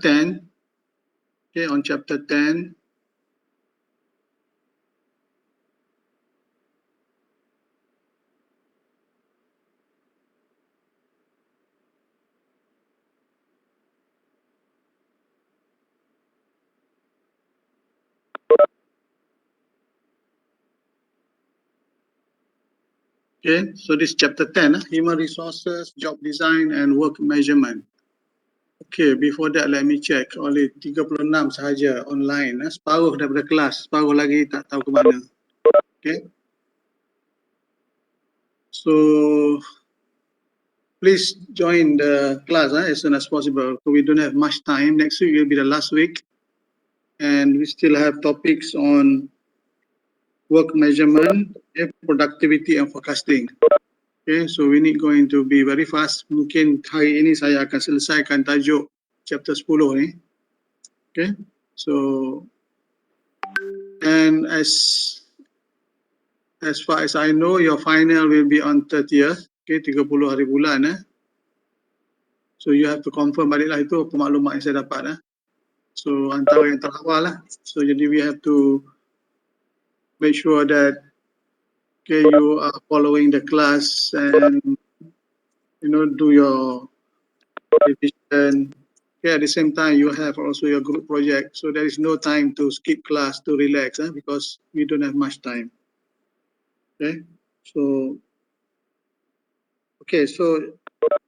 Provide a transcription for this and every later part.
10. Okay, on chapter 10. Okay, so this chapter 10, human resources, job design and work measurement. Okay, before that let me check. Oleh 36 sahaja online. Separuh daripada kelas, separuh lagi tak tahu ke mana. Okay. So please join the class as soon as possible. We don't have much time. Next week will be the last week. And we still have topics on work measurement, productivity and forecasting. Okay, so we need going to be very fast. Mungkin hari ini saya akan selesaikan tajuk chapter 10 ni. Okay, so and as far as I know, your final will be on 30th. Okay, 30 hari bulan. So you have to confirm baliklah itu pemaklumat yang saya dapat. So antara yang terawal lah. So jadi we have to make sure that okay, you are following the class and do your revision. Okay, at the same time you have also your group project. So there is no time to skip class to relax because we don't have much time. Okay, so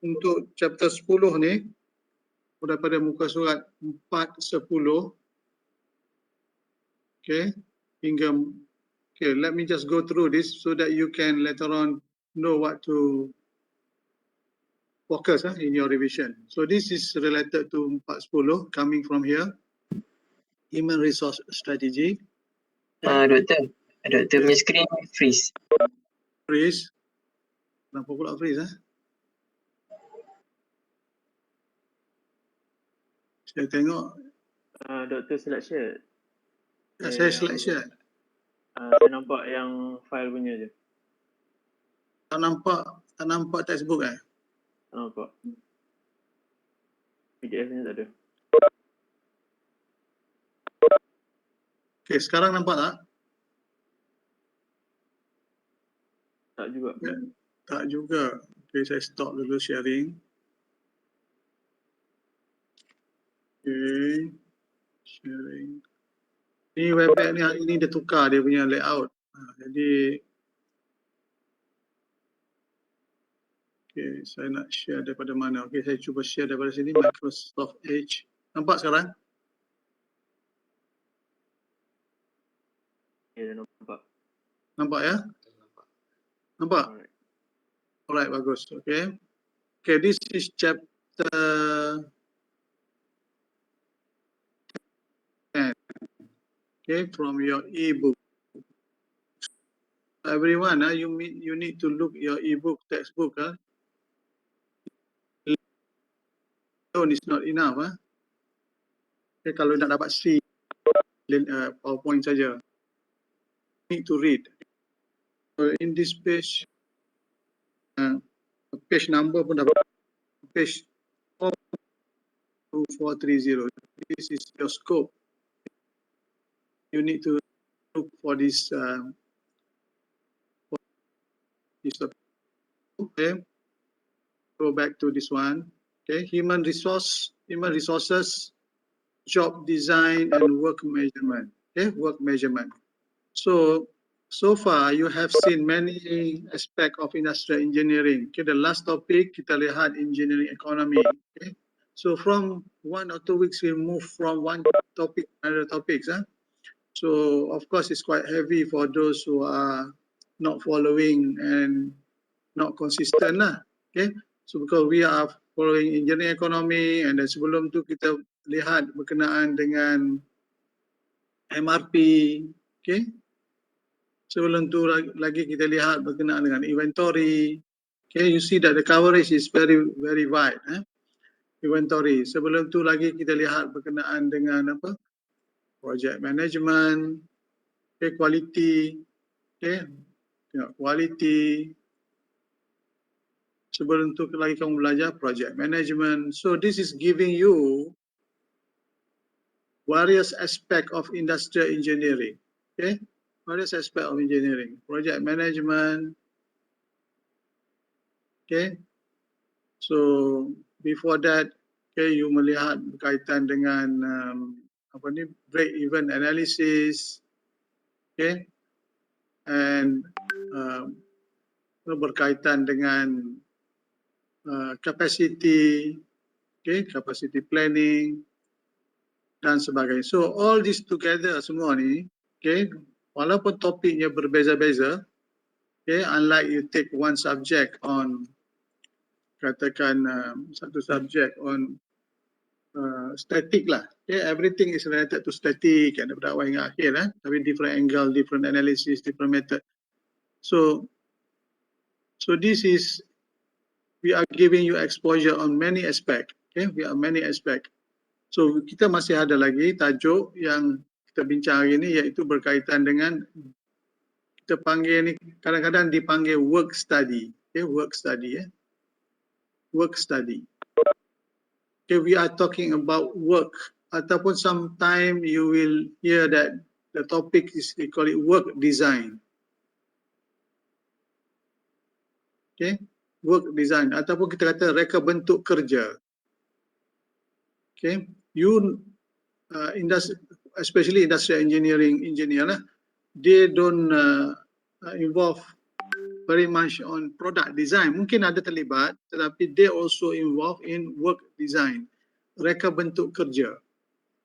untuk chapter 10 ni daripada muka surat 410 hingga let me just go through this so that you can later on know what to focus in your revision. So this is related to 410 coming from here. Human resource strategy. Doktor punya screen freeze. Freeze. Kenapa pula freeze? Saya tengok. Doktor select share. Saya select share. Saya nampak yang file punya je. Tak nampak textbook Tak nampak. PDF ni tak ada. Okay, sekarang nampak tak? Tak juga. Tak juga. Okay, saya stop dulu sharing. Okay, sharing. Ni Webex ni hari ni dia tukar dia punya layout. Jadi okay, saya nak share daripada mana? Okay, saya cuba share daripada sini, Microsoft Edge. Nampak sekarang? Ya, nampak. Nampak ya? Nampak? Alright, bagus. Okay. Okay, this is chapter 10. Okay, from your ebook. Everyone, you need to look your ebook textbook. Alone is not enough. Okay, kalau nak dapat C, PowerPoint saja. Need to read. So in this page, page number pun dapat. Page 2430. This is your scope. You need to look for this. Okay. Go back to this one. Okay. Human resources, job design and work measurement. Okay. Work measurement. So far you have seen many aspects of industrial engineering. Okay. The last topic kita lihat engineering economy. Okay. So from 1 or 2 weeks we move from one topic to another topics. So of course it's quite heavy for those who are not following and not consistent Okay. So because we are following engineering economy and then sebelum tu kita lihat berkenaan dengan MRP. Okay. Sebelum tu lagi kita lihat berkenaan dengan inventory. Okay, you see that the coverage is very very wide. Inventory. Sebelum tu lagi kita lihat berkenaan dengan project management, okay, quality, okay, quality. Sebelum tu lagi kamu belajar project management. So this is giving you various aspect of industrial engineering. Okay, various aspect of engineering, project management. Okay, so before that, okay, you melihat berkaitan dengan break even analysis, okay, and berkaitan dengan capacity, okay, capacity planning dan sebagainya. So all this together semua ni, okay, walaupun topiknya berbeza-beza, okay, unlike you take one subject on, katakan satu subjek on static lah, okay, everything is related to static daripada awal hingga akhir, tapi different angle, different analysis, different method. So this is, we are giving you exposure on many aspect, okay, we are many aspect. So kita masih ada lagi tajuk yang kita bincang hari ini, iaitu berkaitan dengan, kita panggil ni, kadang-kadang dipanggil work study, okay, work study, work study. Okay, we are talking about work, ataupun sometime you will hear that the topic is, we call it work design. Okay, work design, ataupun kita kata reka bentuk kerja. Okay, you especially industrial engineering engineer lah, they don't involve very much on product design. Mungkin ada terlibat, tetapi they also involved in work design, reka bentuk kerja.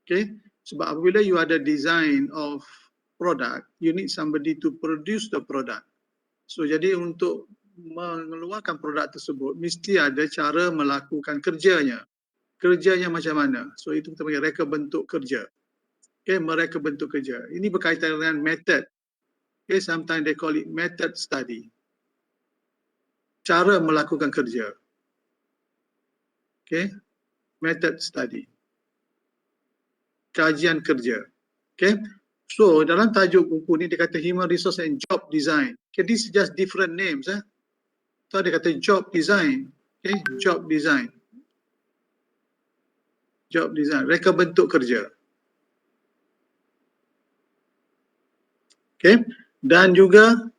Okay, sebab apabila you ada design of product, you need somebody to produce the product. So jadi untuk mengeluarkan produk tersebut, mesti ada cara melakukan kerjanya. Kerjanya macam mana? So itu kita panggil reka bentuk kerja. Okay, mereka bentuk kerja. Ini berkaitan dengan method. Okay, sometimes they call it method study. Cara melakukan kerja. Okay, method study. Kajian kerja. Okay, so dalam tajuk buku ni dia kata human resource and job design. Okay, this is just different names. So dia kata job design. Okay, job design. Job design, reka bentuk kerja. Okay, dan juga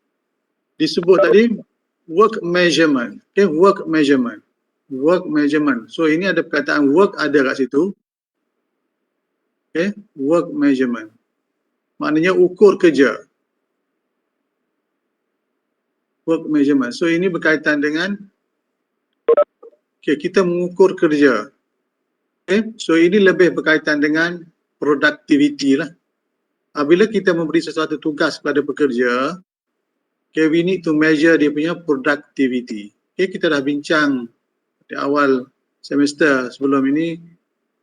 disebut tadi work measurement. Okay, work measurement. Work measurement. So ini ada perkataan work ada kat situ. Okay, work measurement. Maknanya ukur kerja. Work measurement. So ini berkaitan dengan, okay, kita mengukur kerja. Okay, so ini lebih berkaitan dengan productivity lah. Apabila kita memberi sesuatu tugas kepada pekerja, okay, we need to measure dia punya productivity. Okay, kita dah bincang di awal semester sebelum ini,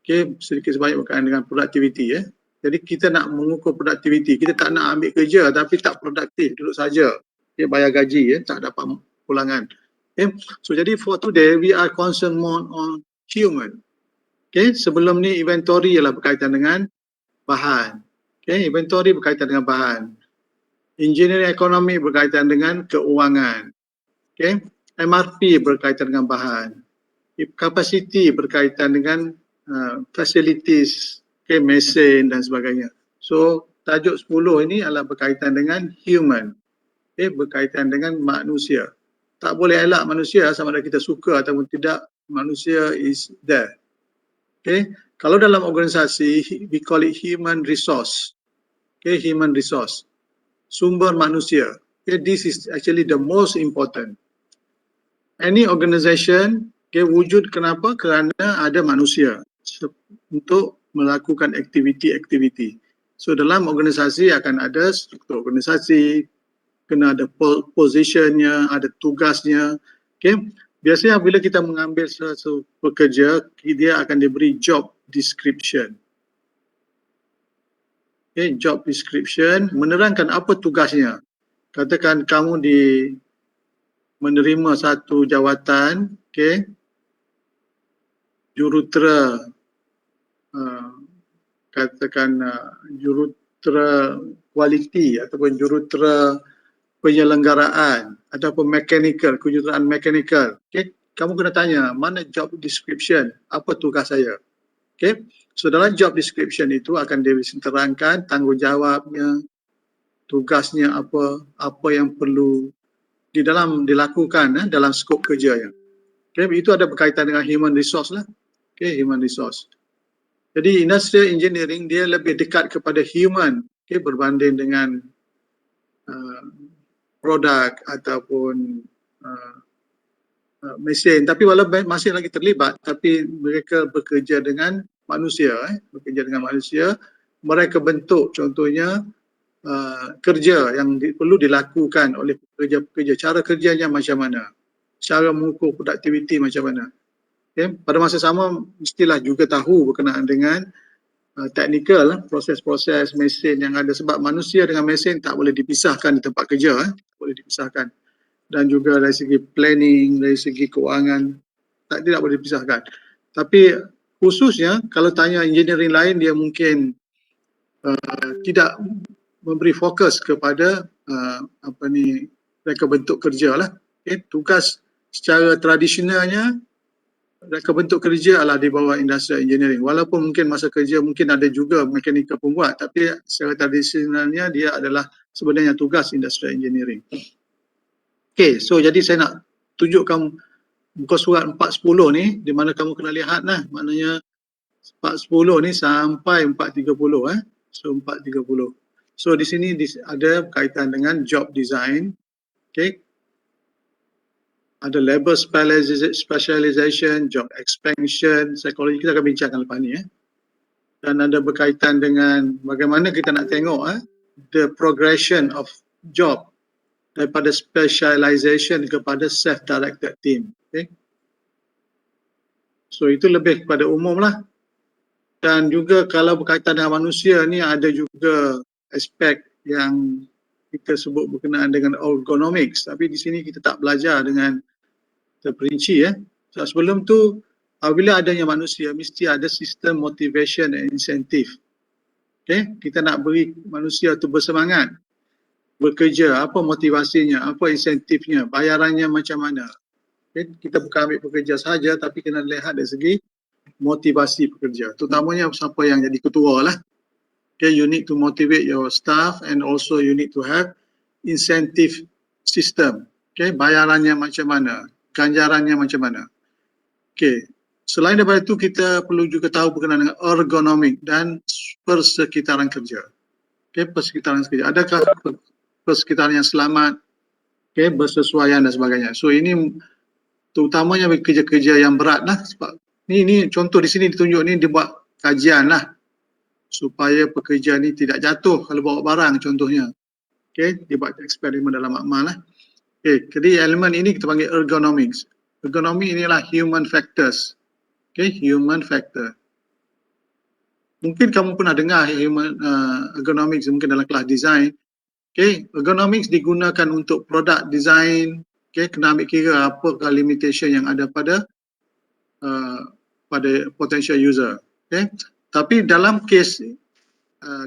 okay, sedikit sebanyak berkaitan dengan productivity. Jadi kita nak mengukur productivity, kita tak nak ambil kerja tapi tak produktif, duduk saja, okay, bayar gaji, tak dapat pulangan. Okay, so jadi for today we are concerned more on human. Okay, sebelum ni inventory ialah berkaitan dengan bahan. Okay, inventory berkaitan dengan bahan. Engineering ekonomi berkaitan dengan keuangan. Okay, MRP berkaitan dengan bahan. Capacity berkaitan dengan facilities, okay, mesin dan sebagainya. So tajuk 10 ini adalah berkaitan dengan human. Okay, berkaitan dengan manusia. Tak boleh elak manusia, sama ada kita suka ataupun tidak, manusia is there. Okay, kalau dalam organisasi, we call it human resource. Okay, human resource. Sumber manusia. Okay, this is actually the most important. Any organisation, okay, wujud kenapa? Kerana ada manusia untuk melakukan aktiviti-aktiviti. So dalam organisasi akan ada struktur organisasi, kena ada positionnya, ada tugasnya. Okay, biasanya bila kita mengambil sesuatu pekerja, dia akan diberi job description. Okay, job description menerangkan apa tugasnya. Katakan kamu menerima satu jawatan, okay, jurutera, katakan jurutera kualiti ataupun jurutera penyelenggaraan ataupun mechanical, kejuruteraan mechanical. Okay, kamu kena tanya mana job description, apa tugas saya. Okay. So dalam job description itu akan diterangkan tanggungjawabnya, tugasnya apa yang perlu dilakukan dalam skop kerjanya. Okay. Itu ada berkaitan dengan human resource lah. Okay, human resource. Jadi industrial engineering dia lebih dekat kepada human, okay, berbanding dengan produk ataupun mesin. Tapi walaupun masih lagi terlibat, tapi mereka bekerja dengan manusia, mereka bentuk contohnya kerja yang perlu dilakukan oleh pekerja-pekerja, cara kerjanya macam mana, cara mengukur produktiviti macam mana. Okay. Pada masa sama mestilah juga tahu berkenaan dengan teknikal, proses-proses mesin yang ada, sebab manusia dengan mesin tak boleh dipisahkan di tempat kerja, tak boleh dipisahkan. Dan juga dari segi planning, dari segi keuangan, tidak boleh dipisahkan. Tapi khususnya kalau tanya engineering lain, dia mungkin tidak memberi fokus kepada reka bentuk kerja lah. Okay. Tugas secara tradisionalnya reka bentuk kerja adalah di bawah industrial engineering. Walaupun mungkin masa kerja mungkin ada juga mekanikal pembuat, tapi secara tradisionalnya dia adalah sebenarnya tugas industrial engineering. Okay, so jadi saya nak tunjukkan muka surat 410 ni, di mana kamu kena lihat lah, maknanya 410 ni sampai 430 So 430. So di sini ada berkaitan dengan job design, okay. Ada labor specialization, job expansion, psikologi, kita akan bincangkan lepas ni. Dan ada berkaitan dengan bagaimana kita nak tengok the progression of job daripada specialization kepada self-directed team. Okay. So itu lebih kepada umum lah. Dan juga kalau berkaitan dengan manusia ni ada juga aspek yang kita sebut berkenaan dengan ergonomics. Tapi di sini kita tak belajar dengan terperinci. So, sebelum tu, apabila adanya manusia, mesti ada sistem motivation and incentive. Okay? Kita nak beri manusia tu bersemangat bekerja, apa motivasinya, apa insentifnya, bayarannya macam mana. Okay? Kita bukan ambil pekerja sahaja, tapi kena lihat dari segi motivasi pekerja. Terutamanya siapa yang jadi ketua lah. Okay, you need to motivate your staff and also you need to have incentive system. Okay, bayarannya macam mana, ganjarannya macam mana. Okay, selain daripada itu kita perlu juga tahu berkenaan dengan ergonomik dan persekitaran kerja. Okay, persekitaran kerja. Adakah persekitaran yang selamat, okay, bersesuaian dan sebagainya. So ini terutamanya bagi kerja-kerja yang berat lah. Sebab ni contoh di sini ditunjuk ni dia buat kajian lah supaya pekerja ni tidak jatuh kalau bawa barang contohnya. Okay, dia buat eksperimen dalam makmal lah. Okay, jadi elemen ini kita panggil ergonomics. Ergonomi inilah human factors. Okay, human factor. Mungkin kamu pernah dengar human ergonomics mungkin dalam kelas design. Okay, ergonomics digunakan untuk product design. Okay, kena ambil kira apakah limitation yang ada pada potential user. Okay, tapi dalam kes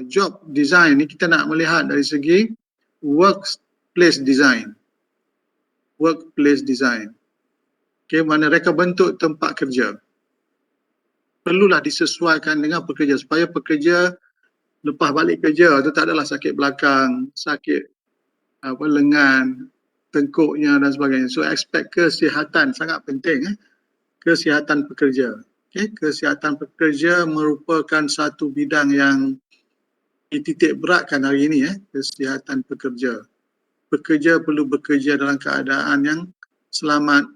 job design ni kita nak melihat dari segi workplace design. Workplace design. Okay, mana reka bentuk tempat kerja. Perlulah disesuaikan dengan pekerja supaya pekerja lepas balik kerja tu tak adalah sakit belakang, sakit lengan, tengkuknya dan sebagainya. So aspek kesihatan sangat penting. Kesihatan pekerja. Okay, kesihatan pekerja merupakan satu bidang yang dititik beratkan hari ini. Kesihatan pekerja. Pekerja perlu bekerja dalam keadaan yang selamat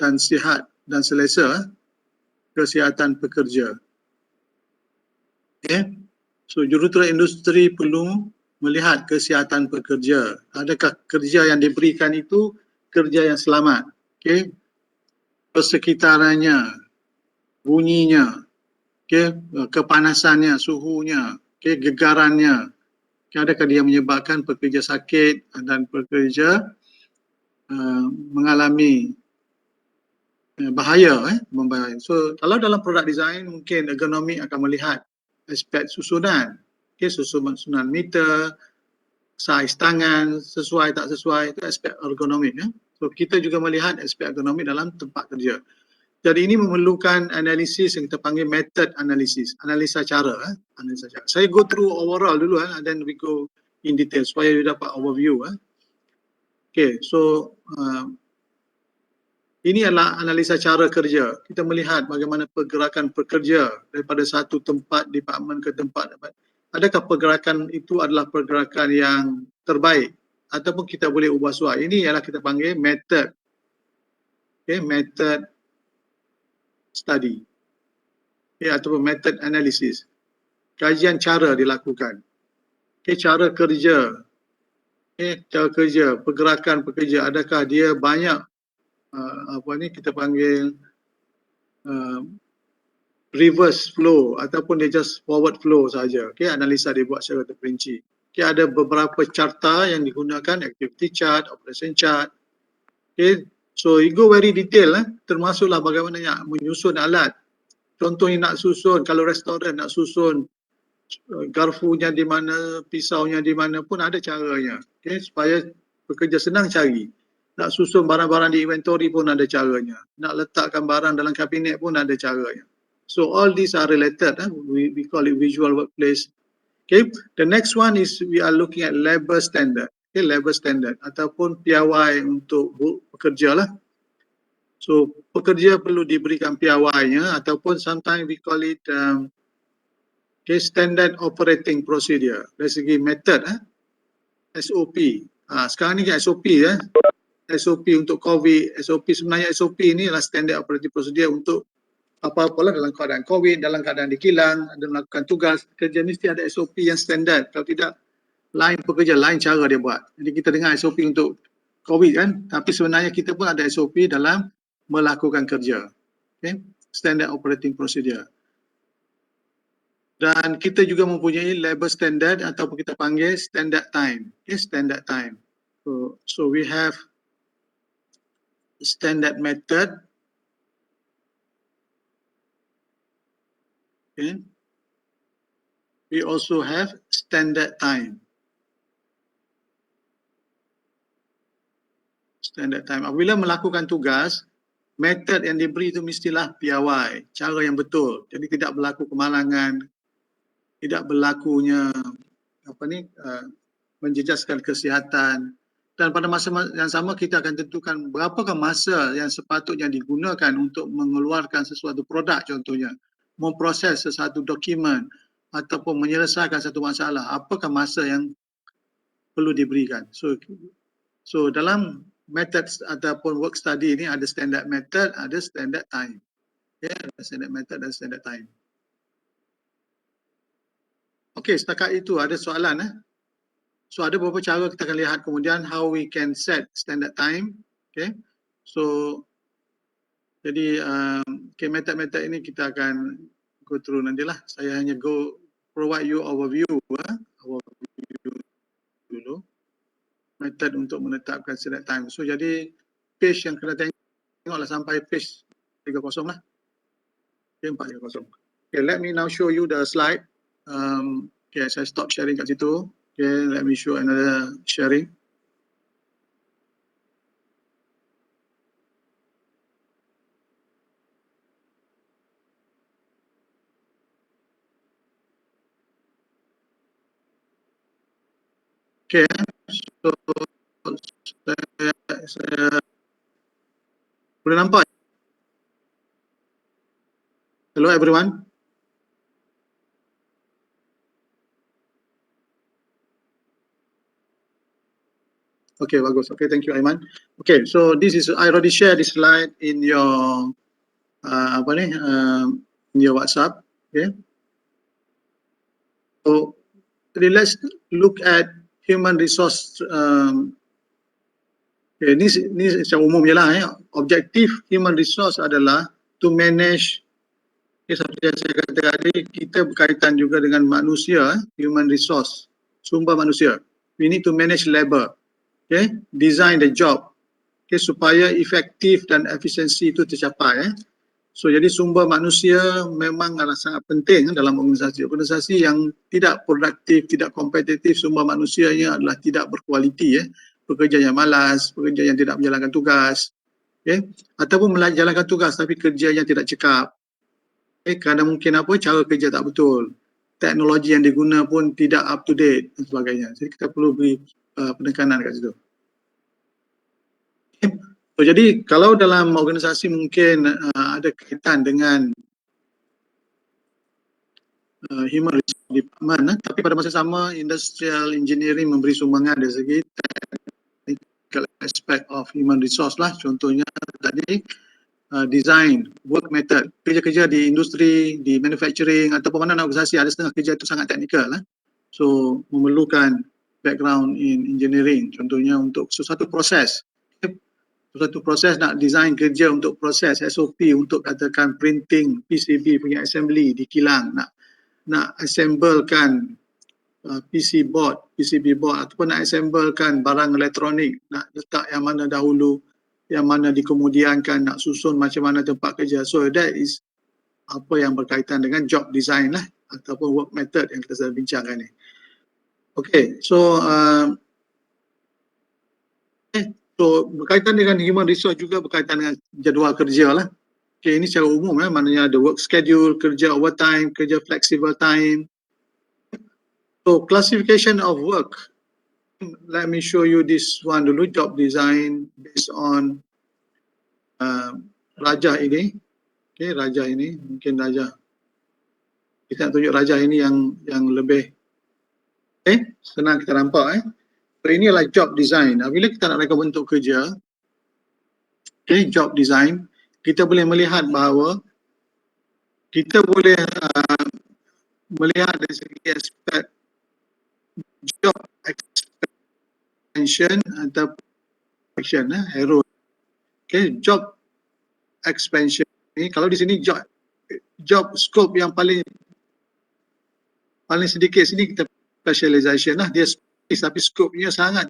dan sihat dan selesa. Kesihatan pekerja. Okay. So juruterus industri perlu melihat kesihatan pekerja. Adakah kerja yang diberikan itu kerja yang selamat? Okay. Persekitarannya, bunyinya, okay, kepanasannya, suhunya, okay, gegarannya. Okay, adakah dia menyebabkan pekerja sakit dan pekerja mengalami bahaya, membahaya. So kalau dalam produk design mungkin ergonomi akan melihat aspek susunan. Okay, susunan meter, saiz tangan, sesuai tak sesuai, itu aspek ergonomi. So kita juga melihat aspek ergonomi dalam tempat kerja. Jadi ini memerlukan analisis yang kita panggil method analysis, analisa cara. Analisa cara. Saya go through overall dulu, and then we go in detail supaya you dapat overview. Okay, so ini adalah analisa cara kerja. Kita melihat bagaimana pergerakan pekerja daripada satu tempat, department ke tempat. Adakah pergerakan itu adalah pergerakan yang terbaik ataupun kita boleh ubah suai. Ini ialah kita panggil method. Okay, method study. Okay, ataupun method analysis. Kajian cara dilakukan. Okay, cara kerja. Okay, cara kerja, pergerakan pekerja. Adakah dia banyak kita panggil reverse flow ataupun dia just forward flow saja. Okay, analisa dia buat secara terperinci. Okay, ada beberapa carta yang digunakan, activity chart, operation chart. Okay, so you go very detail, termasuklah bagaimana nak menyusun alat. Contohnya nak susun, kalau restoran nak susun garfunya di mana, pisaunya di mana pun ada caranya. Okay, supaya pekerja senang cari. Nak susun barang-barang di inventory pun ada caranya. Nak letakkan barang dalam kabinet pun ada caranya. So all these are related. We call it visual workplace. Okay, the next one is we are looking at labor standard. Okay, labor standard ataupun piawai untuk pekerja lah. So pekerja perlu diberikan piawainya ataupun sometimes we call it okay, standard operating procedure. Dari segi method, SOP. Sekarang ni kan SOP SOP untuk COVID, SOP sebenarnya SOP ni adalah standard operating procedure untuk apa-apalah dalam keadaan COVID, dalam keadaan dikilang, ada melakukan tugas, kerja mesti ada SOP yang standard. Kalau tidak, lain pekerja, lain cara dia buat. Jadi kita dengar SOP untuk COVID kan, tapi sebenarnya kita pun ada SOP dalam melakukan kerja. Okay? Standard operating procedure. Dan kita juga mempunyai labor standard ataupun kita panggil standard time. Okay? Standard time. So we have standard method. Okay. We also have standard time. Standard time. Apabila melakukan tugas, metod yang diberi itu mestilah piawai, cara yang betul. Jadi tidak berlaku kemalangan, tidak berlakunya menjejaskan kesihatan. Dan pada masa yang sama kita akan tentukan berapakah masa yang sepatutnya digunakan untuk mengeluarkan sesuatu produk contohnya. Memproses sesuatu dokumen ataupun menyelesaikan satu masalah, apakah masa yang perlu diberikan. So dalam method ataupun work study ini ada standard method, ada standard time. Ya, ada standard method dan standard time. Okey, setakat itu ada soalan. So ada beberapa cara kita akan lihat kemudian how we can set standard time. Okay, so jadi okay, method-method ini kita akan go through nantilah. Saya hanya provide you overview dulu. Method untuk menetapkan standard time. So jadi page yang kena tengoklah sampai page 30 lah. Okay, 430. Okay, let me now show you the slide. Okay, saya stop sharing kat situ. Okay, let me show another sharing. Okay, so saya boleh nampak? Hello everyone. Okay, bagus. Okay, thank you Aiman. Okay, so this is I already shared this slide in your in your WhatsApp. Okay. So let's look at human resource. Okay, ni secara umum je lah. Objektif human resource adalah to manage. Okay, seperti yang saya kata tadi, kita berkaitan juga dengan manusia, human resource, sumber manusia. We need to manage labor. Okay, design the job. Okay, supaya efektif dan efisiensi itu tercapai. So jadi sumber manusia memang adalah sangat penting dalam organisasi. Organisasi yang tidak produktif, tidak kompetitif, sumber manusianya adalah tidak berkualiti. Pekerja yang malas, pekerja yang tidak menjalankan tugas. Okay. Ataupun menjalankan tugas tapi kerja yang tidak cekap. Okay. Kerana mungkin apa, cara kerja tak betul. Teknologi yang diguna pun tidak up to date dan sebagainya. Jadi kita perlu beri penekanan kat situ. Okay. So, jadi kalau dalam organisasi mungkin ada kaitan dengan human resource department, tapi pada masa sama industrial engineering memberi sumbangan dari segi technical aspect of human resource lah. Contohnya tadi design, work method, kerja-kerja di industri, di manufacturing ataupun mana organisasi ada setengah kerja itu sangat teknikal lah. So memerlukan background in engineering, contohnya untuk sesuatu proses. Sesuatu proses nak design kerja untuk proses SOP untuk katakan printing PCB punya assembly di kilang, nak assemblekan PCB board ataupun nak assemblekan barang elektronik, nak letak yang mana dahulu, yang mana dikemudiankan, nak susun macam mana tempat kerja. So that is apa yang berkaitan dengan job design lah ataupun work method yang kita sedang bincangkan ni. Okay, so so berkaitan dengan human resource juga berkaitan dengan jadual kerja lah. Okay, ini secara umum maknanya ada work schedule, kerja overtime, kerja flexible time. So classification of work. Let me show you this one dulu, job design based on Rajah ini. Okay, Rajah ini, mungkin Rajah. Kita nak tunjuk Rajah ini yang lebih senang kita nampak. So ini adalah job design. Bila kita nak reka bentuk kerja, job design, kita boleh melihat bahawa kita boleh melihat dari segi aspek job expansion atau action, arrow. Okay, job expansion ni, kalau di sini job scope yang paling sedikit sini kita specialization lah, dia tapi scope-nya sangat.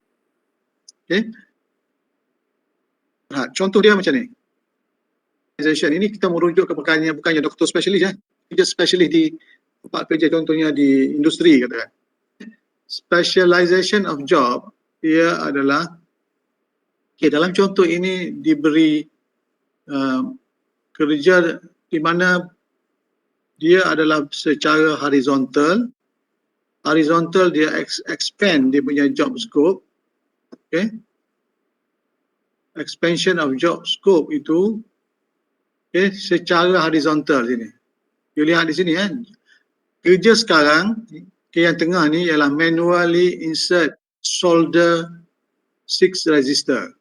Okay. Contoh dia macam ni. Specialization ini kita merujuk ke bukannya doktor spesialis kerja spesialis di tempat kerja, contohnya di industri katakan. Specialization of job dia adalah dalam contoh ini diberi kerja di mana dia adalah secara horizontal dia expand dia punya job scope. Okay. Expansion of job scope itu secara horizontal sini. You lihat di sini kerja sekarang yang tengah ni ialah manually insert solder 6 resistor.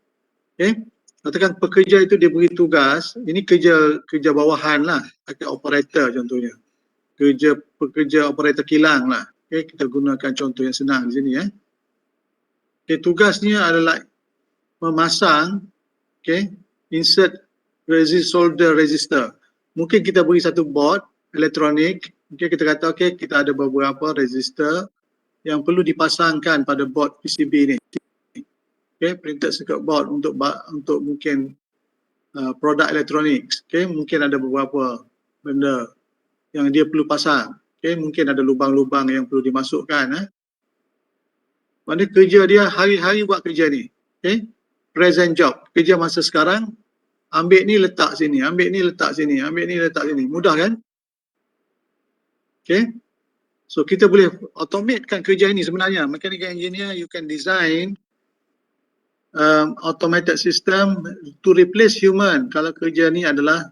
Okay. Katakan pekerja itu diberi tugas, ini kerja bawahan lah, operator contohnya. Pekerja operator kilang lah. Okay, kita gunakan contoh yang senang di sini. Okay, tugasnya adalah memasang, insert solder resistor. Mungkin kita beri satu board elektronik. Okay, kita kata kita ada beberapa resistor yang perlu dipasangkan pada board PCB ni. Okay, printed circuit board untuk mungkin produk elektronik. Okay, mungkin ada beberapa benda yang dia perlu pasang. Okay, mungkin ada lubang-lubang yang perlu dimasukkan. Mana kerja dia hari-hari buat kerja ni. Okay, present job, kerja masa sekarang, ambil ni letak sini, ambil ni letak sini, ambil ni letak sini. Mudah kan? Okay, so kita boleh automatekan kerja ini sebenarnya. Mechanical engineer, you can design automated system to replace human kalau kerja ni adalah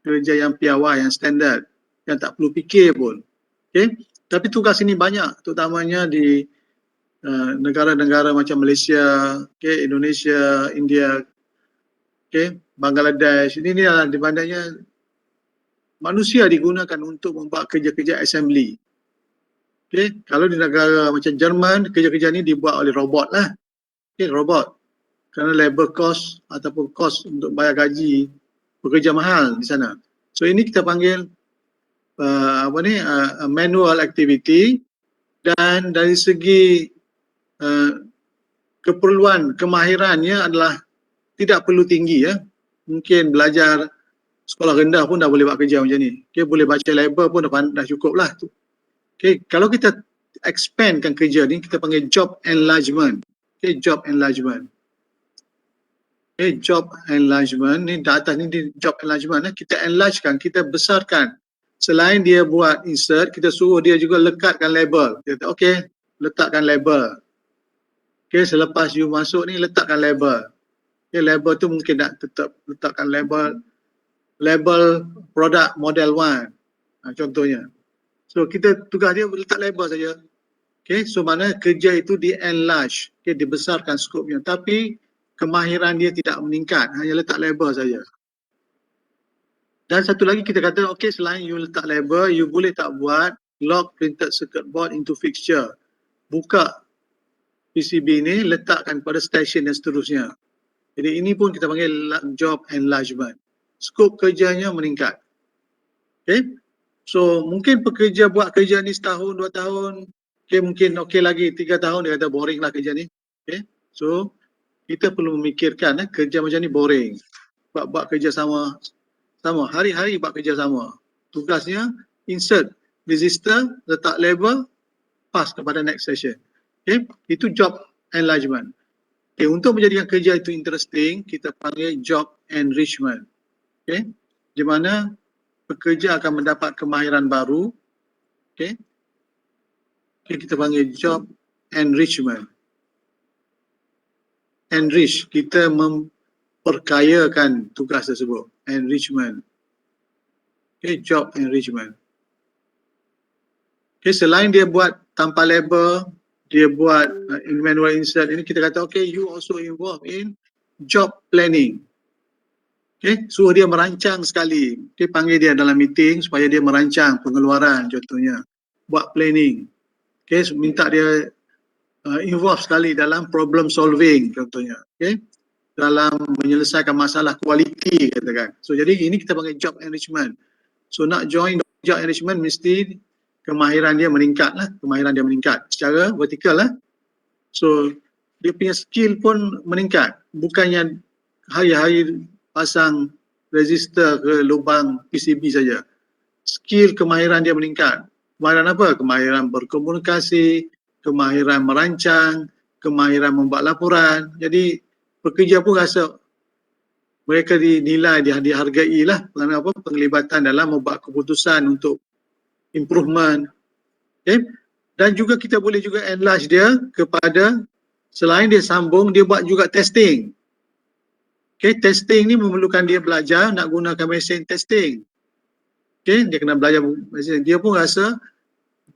kerja yang piawai, yang standard, yang tak perlu fikir pun. Okay? Tapi tugas ini banyak, terutamanya di negara-negara macam Malaysia, Indonesia, India, Bangladesh. Ini adalah di bandanya manusia digunakan untuk membuat kerja-kerja assembly. Kalau di negara macam Jerman, kerja-kerja ni dibuat oleh robot lah. Robot. Kerana labor cost ataupun cost untuk bayar gaji bekerja mahal di sana. So ini kita panggil manual activity, dan dari segi keperluan kemahirannya adalah tidak perlu tinggi Mungkin belajar sekolah rendah pun dah boleh buat kerja macam ni. Boleh baca label pun dah cukup lah. Kalau kita expandkan kerja ni, kita panggil job enlargement. Job enlargement. Job enlargement ni data ni job enlargement, kita enlargekan, kita besarkan. Selain dia buat insert, kita suruh dia juga lekatkan label. Dia kata okey, letakkan label. Okey, selepas you masuk ni letakkan label. Okey, label tu mungkin nak tetap letakkan label produk model 1. Contohnya. So kita tugas dia letak label saja. Okay, so mana kerja itu di-enlarge, okay, dibesarkan skopnya. Tapi kemahiran dia tidak meningkat, hanya letak label saja. Dan satu lagi kita kata, okay, selain you letak label, you boleh tak buat log printed circuit board into fixture. Buka PCB ni, letakkan pada station dan seterusnya. Jadi ini pun kita panggil job enlargement. Skop kerjanya meningkat. Okay, so mungkin pekerja buat kerja ni setahun, 2 tahun, okay, mungkin okey lagi 3 tahun dia kata boring lah kerja ni. Okay. So kita perlu memikirkan kerja macam ni boring. Buat kerja sama hari-hari buat kerja sama. Tugasnya insert resistor, letak label, pass kepada next session. Okay. Itu job enlargement. Okay. Untuk menjadikan kerja itu interesting, kita panggil job enrichment. Okay. Di mana pekerja akan mendapat kemahiran baru. Okay. Kita panggil job enrichment. Enrich, kita memperkayakan tugas tersebut. Enrichment. Okay, job enrichment. Okay, selain dia buat tanpa label, dia buat manual insert, ini kita kata, okay, you also involved in job planning. Okay, suruh dia merancang sekali. Okay, panggil dia dalam meeting supaya dia merancang pengeluaran contohnya. Buat planning. Okay, so minta dia involve sekali dalam problem solving contohnya. Okay, dalam menyelesaikan masalah kualiti katakan. So jadi ini kita panggil job enrichment. So nak join job enrichment mesti kemahiran dia meningkat lah. Kemahiran dia meningkat secara vertikal lah. So dia punya skill pun meningkat. Bukannya hari-hari pasang resistor ke lubang PCB saja. Skill kemahiran dia meningkat. Kemahiran apa? Kemahiran berkomunikasi, kemahiran merancang, kemahiran membuat laporan. Jadi pekerja pun rasa mereka dinilai, dihargai lah apa penglibatan dalam membuat keputusan untuk improvement. Okay? Dan juga kita boleh juga enlarge dia kepada selain dia sambung, dia buat juga testing. Okay, testing ni memerlukan dia belajar nak gunakan mesin testing. Okay, dia kena belajar mesin. Dia pun rasa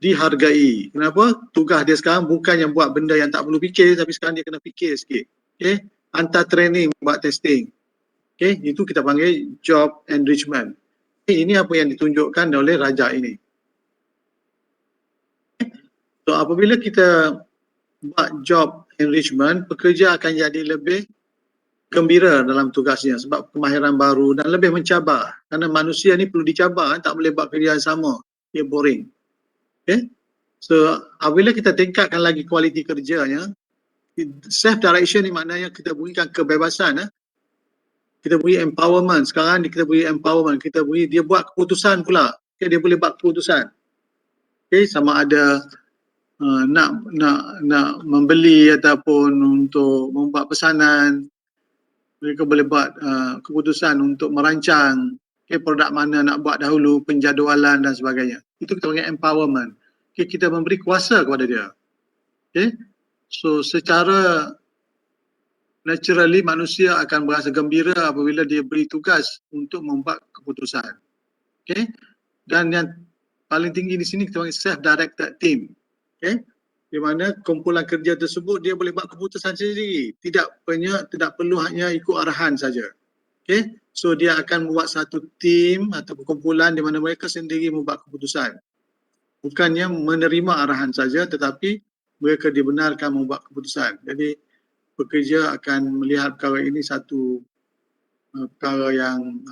dihargai. Kenapa? Tugas dia sekarang bukan yang buat benda yang tak perlu fikir, tapi sekarang dia kena fikir sikit. Okay, hantar training buat testing. Okay, itu kita panggil job enrichment. Okay, ini apa yang ditunjukkan oleh raja ini. So apabila kita buat job enrichment, pekerja akan jadi lebih gembira dalam tugasnya sebab kemahiran baru dan lebih mencabar. Kerana manusia ni perlu dicabar, tak boleh buat kerja yang sama. Dia boring. Okay? So apabila kita tingkatkan lagi kualiti kerjanya, self direction ni maknanya kita berikan kebebasan. Kita beri empowerment. Sekarang ni kita beri empowerment. Kita beri dia buat keputusan pula. Okay, dia boleh buat keputusan. Okay, sama ada nak membeli ataupun untuk membuat pesanan. Mereka boleh buat keputusan untuk merancang produk mana nak buat dahulu, penjadualan dan sebagainya. Itu kita panggil empowerment. Okay, kita memberi kuasa kepada dia. Okay. So secara naturally manusia akan berasa gembira apabila dia beri tugas untuk membuat keputusan. Okay. Dan yang paling tinggi di sini kita panggil self-directed team. Okay. Di mana kumpulan kerja tersebut dia boleh buat keputusan sendiri, tidak perlu hanya ikut arahan saja. Okay, so dia akan membuat satu tim atau kumpulan di mana mereka sendiri membuat keputusan. Bukannya menerima arahan saja, tetapi mereka dibenarkan membuat keputusan. Jadi pekerja akan melihat perkara ini satu perkara yang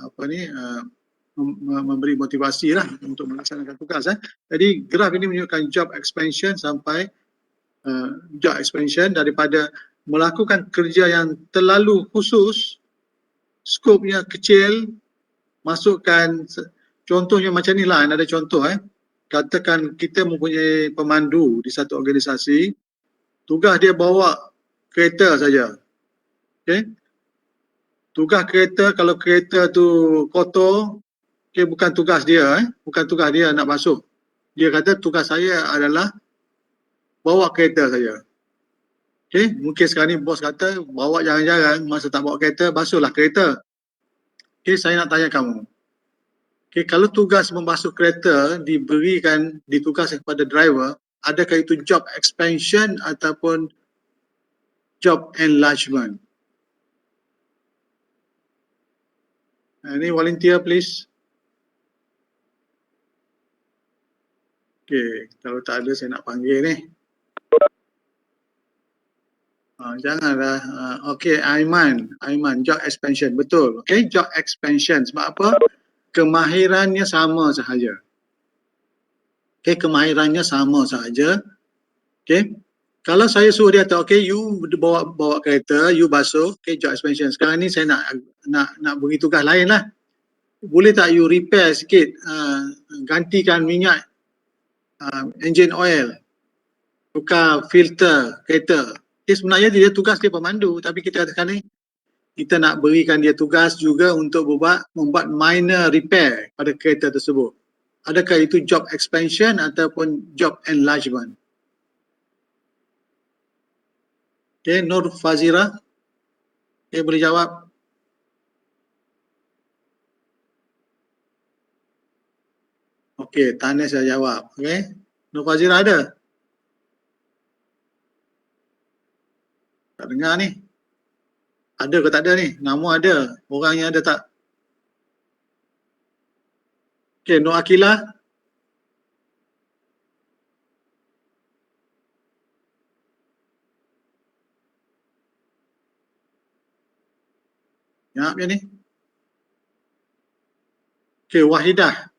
memberi motivasi lah untuk melaksanakan tugas. Jadi graf ini menunjukkan job expansion sampai job expansion daripada melakukan kerja yang terlalu khusus, skopnya kecil, masukkan contohnya macam ni lah, ada contoh katakan kita mempunyai pemandu di satu organisasi, tugas dia bawa kereta saja. Okay? Tugas kereta, kalau kereta tu kotor, okay, bukan tugas dia, bukan tugas dia nak basuh. Dia kata tugas saya adalah bawa kereta saya. Okay, mungkin sekarang ni bos kata bawa jangan-jangan, masa tak bawa kereta, basuhlah kereta. Okay, saya nak tanya kamu. Okay, kalau tugas membasuh kereta diberikan, ditugaskan kepada driver, adakah itu job expansion ataupun job enlargement? Any volunteer please? Okay, kalau tak ada saya nak panggil ni. Janganlah. Okay, Aiman, job expansion, betul. Okay, job expansion. Sebab apa? Kemahirannya sama sahaja. Okay, kemahirannya sama sahaja. Okay, kalau saya suruh dia, okay, you bawa kereta, you basuh, okay, job expansion. Sekarang ni saya nak beri tugas lain lah. Boleh tak you repair sikit, gantikan minyak, engine oil, tukar filter kereta. Okay, sebenarnya dia tugas dia pemandu, tapi kita katakan ni, kita nak berikan dia tugas juga untuk membuat minor repair pada kereta tersebut. Adakah itu job expansion ataupun job enlargement? Okay, Nur Fazira. Okay, boleh jawab? Okay, Tanis dah jawab. Okay, Nur Fazira ada? Tak dengar ni. Ada ke tak ada ni? Nama ada. Orangnya ada tak? Okay, Nur Akilah. Jawab je ni. Okay, Wahidah.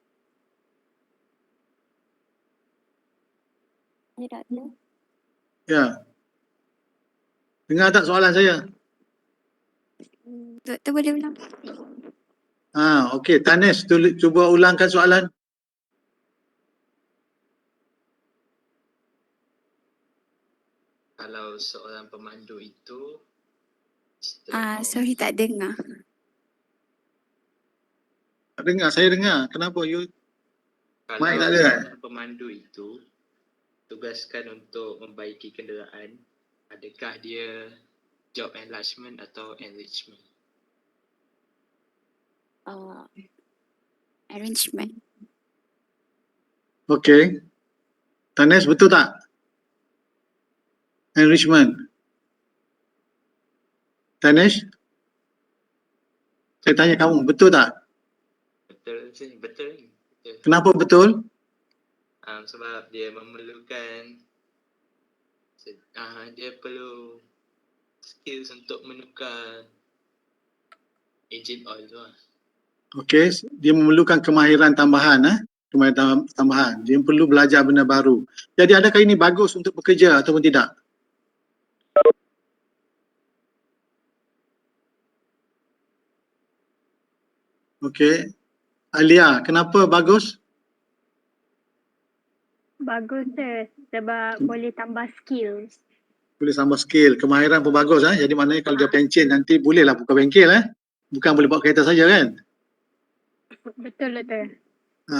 Tidak ada. Ya. Dengar tak soalan saya? Doktor boleh ulang? Okey, Tanis, cuba ulangkan soalan. Kalau seorang pemandu itu Sorry tak dengar. Tak dengar, saya dengar. Kenapa you? kalau Mic tak ada, seorang pemandu itu tugaskan untuk membaiki kenderaan, adakah dia job enlargement atau enrichment? Arrangement. Okey. Tanis, betul tak? Enrichment. Tanis? Saya tanya kamu, betul tak? Betul sih, betul. Kenapa betul? Sebab dia memerlukan dia perlu skills untuk menukar engine oil tu lah. Okey, dia memerlukan kemahiran tambahan, kemahiran tambahan. Dia perlu belajar benda baru. Jadi adakah ini bagus untuk bekerja ataupun tidak? Okey. Alia, kenapa bagus? Bagus je sebab boleh tambah skills. Boleh tambah skill, kemahiran pun bagus. Jadi maknanya kalau dia pencen nanti bolehlah buka bengkel. Bukan boleh bawa kereta saja kan? Betul.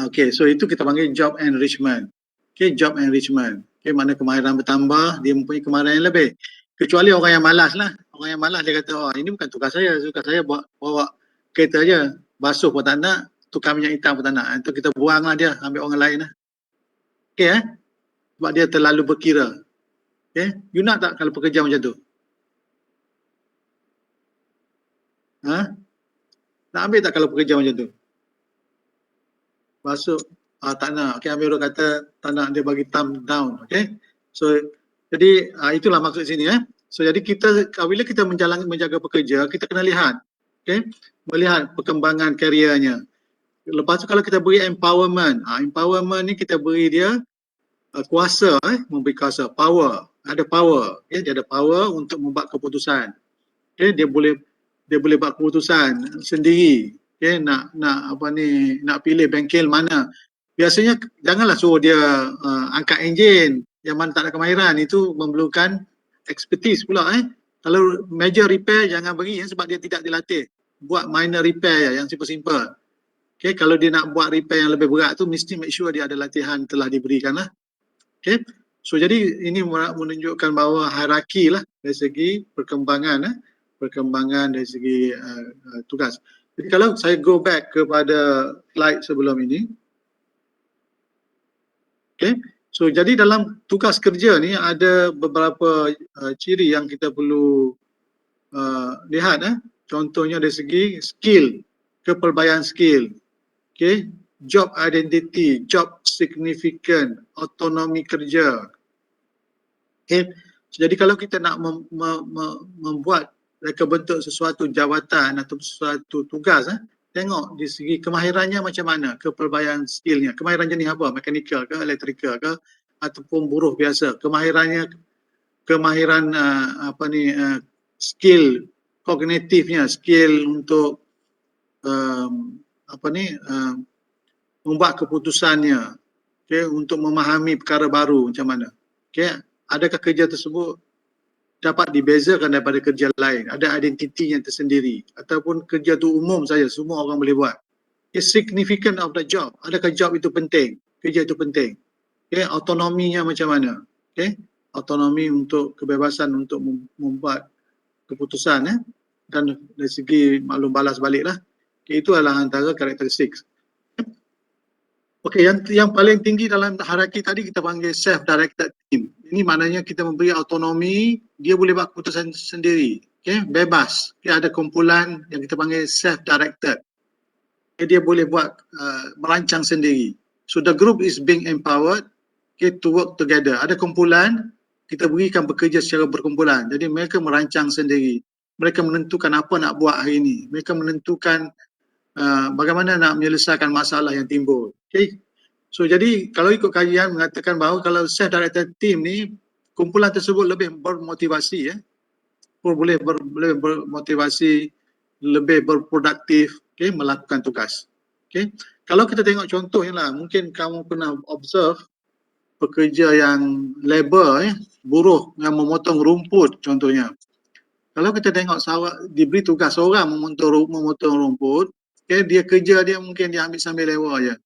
Okey, so itu kita panggil job enrichment. Okey, job enrichment. Okey, makna kemahiran bertambah, dia mempunyai kemahiran yang lebih. Kecuali orang yang malas lah. Orang yang malas dia kata, ini bukan tugas saya bawa kereta je. Basuh pun tak nak, tukar minyak hitam pun tak nak. Itu kita buang lah dia, ambil orang lain lah. Okey sebab dia terlalu berkira. Okey, you nak tak kalau pekerja macam tu? Nak ambil tak kalau pekerja macam tu? Masuk, tak nak. Okey, Amirul kata tak nak, dia bagi thumb down. Okey. So, jadi itulah maksud sini. So, jadi kita, bila kita menjaga pekerja, kita kena lihat. Okey. Melihat perkembangan kariernya. Lepas tu kalau kita beri empowerment. Empowerment ni kita beri dia kuasa, memberi kuasa, power. Ada power. Okay? Dia ada power untuk membuat keputusan. Okay? Dia boleh buat keputusan sendiri. Okay, nak pilih bengkel mana. Biasanya janganlah suruh dia angkat enjin yang mana tak ada kemahiran, itu memerlukan expertise pula. Kalau major repair jangan beri sebab dia tidak dilatih. buat minor repair yang simple-simple. Okay, kalau dia nak buat repair yang lebih berat tu mesti make sure dia ada latihan telah diberikan lah. Okay, so jadi ini menunjukkan bahawa hierarki lah dari segi perkembangan dari segi tugas. Jadi kalau saya go back kepada slide sebelum ini, okay, so jadi dalam tugas kerja ni ada beberapa ciri yang kita perlu lihat. Contohnya dari segi skill, kepelbagaian skill, okay, job identity, job significant, autonomi kerja. Okay, so jadi kalau kita nak membuat mereka bentuk sesuatu jawatan atau sesuatu tugas, tengok di segi kemahirannya macam mana, kepelbagaian skillnya, kemahiran jenis apa, mekanikal ke, elektrikal ke, ataupun buruh biasa, kemahiran skill kognitifnya, skill untuk membuat keputusannya, okay, untuk memahami perkara baru macam mana. Okay, adakah kerja tersebut dapat dibezakan daripada kerja lain, ada identiti yang tersendiri, ataupun kerja tu umum saja, semua orang boleh buat. Okay, significant of the job, adakah job itu penting, kerja itu penting. Okay, autonominya macam mana, okay, autonomi untuk kebebasan untuk membuat keputusan, dan dari segi maklum balas balik lah. Okay, itu adalah antara karakteristik. Okey, yang paling tinggi dalam hierarki tadi kita panggil self-directed team. Ini maknanya kita memberi autonomi, dia boleh buat keputusan sendiri. Okay, bebas. Okay, ada kumpulan yang kita panggil self-directed. Okay, dia boleh buat merancang sendiri. So the group is being empowered, okay, to work together. Ada kumpulan, kita berikan bekerja secara berkumpulan. Jadi mereka merancang sendiri. Mereka menentukan apa nak buat hari ini. Mereka menentukan bagaimana nak menyelesaikan masalah yang timbul. Okay. So jadi kalau ikut kajian mengatakan bahawa kalau self-directed team ni, kumpulan tersebut lebih bermotivasi, boleh bermotivasi, lebih berproduktif, okay, melakukan tugas. Okay. Kalau kita tengok contohnya lah, mungkin kamu pernah observe pekerja yang labor, buruh yang memotong rumput contohnya. Kalau kita tengok diberi tugas seorang memotong rumput, okay, dia kerja dia mungkin dia ambil sambil lewat je.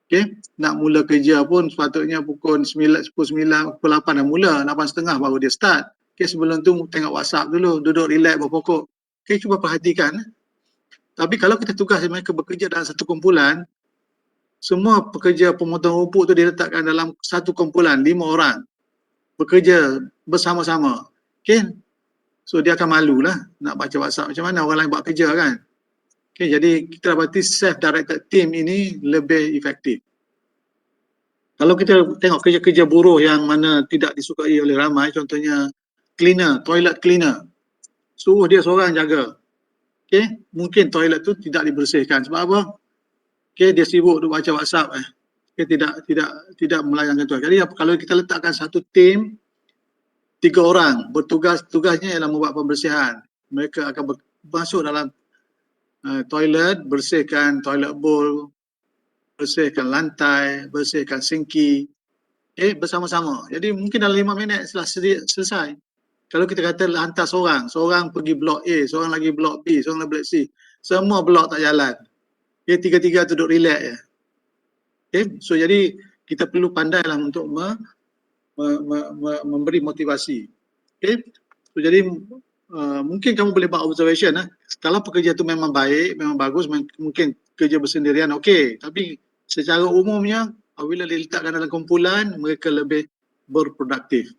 Okay, nak mula kerja pun sepatutnya pukul 9, pukul 8 dah mula, 8.30 baru dia start. Okay, sebelum tu tengok WhatsApp dulu, duduk relax berpokok. Okay, cuba perhatikan. Tapi kalau kita tugas mereka bekerja dalam satu kumpulan, semua pekerja pemotong rumput tu diletakkan dalam satu kumpulan, 5 orang. Bekerja bersama-sama. Okay, so dia akan malulah nak baca WhatsApp macam mana orang lain buat kerja kan. Okay, jadi kita dapati self-directed team ini lebih efektif. Kalau kita tengok kerja-kerja buruh yang mana tidak disukai oleh ramai, contohnya cleaner, toilet cleaner. Suruh dia seorang jaga. Okay, mungkin toilet tu tidak dibersihkan. Sebab apa? Okay, dia sibuk duk baca WhatsApp. Okay, tidak melayankan tu. Jadi kalau kita letakkan satu tim, 3 orang bertugas, tugasnya ialah membuat pembersihan. Mereka akan masuk dalam toilet, bersihkan toilet bowl, bersihkan lantai, bersihkan sinki, bersama-sama. Jadi mungkin dalam 5 minit setelah selesai. Kalau kita kata hantar seorang pergi blok A, seorang lagi blok B, seorang lagi blok C, semua blok tak jalan. Tiga-tiga tu duduk relax je. So jadi kita perlu pandailah untuk memberi motivasi. So jadi mungkin kamu boleh buat observation. Kalau pekerja tu memang baik, memang bagus, mungkin kerja bersendirian okey. Tapi secara umumnya apabila diletakkan dalam kumpulan, mereka lebih berproduktif,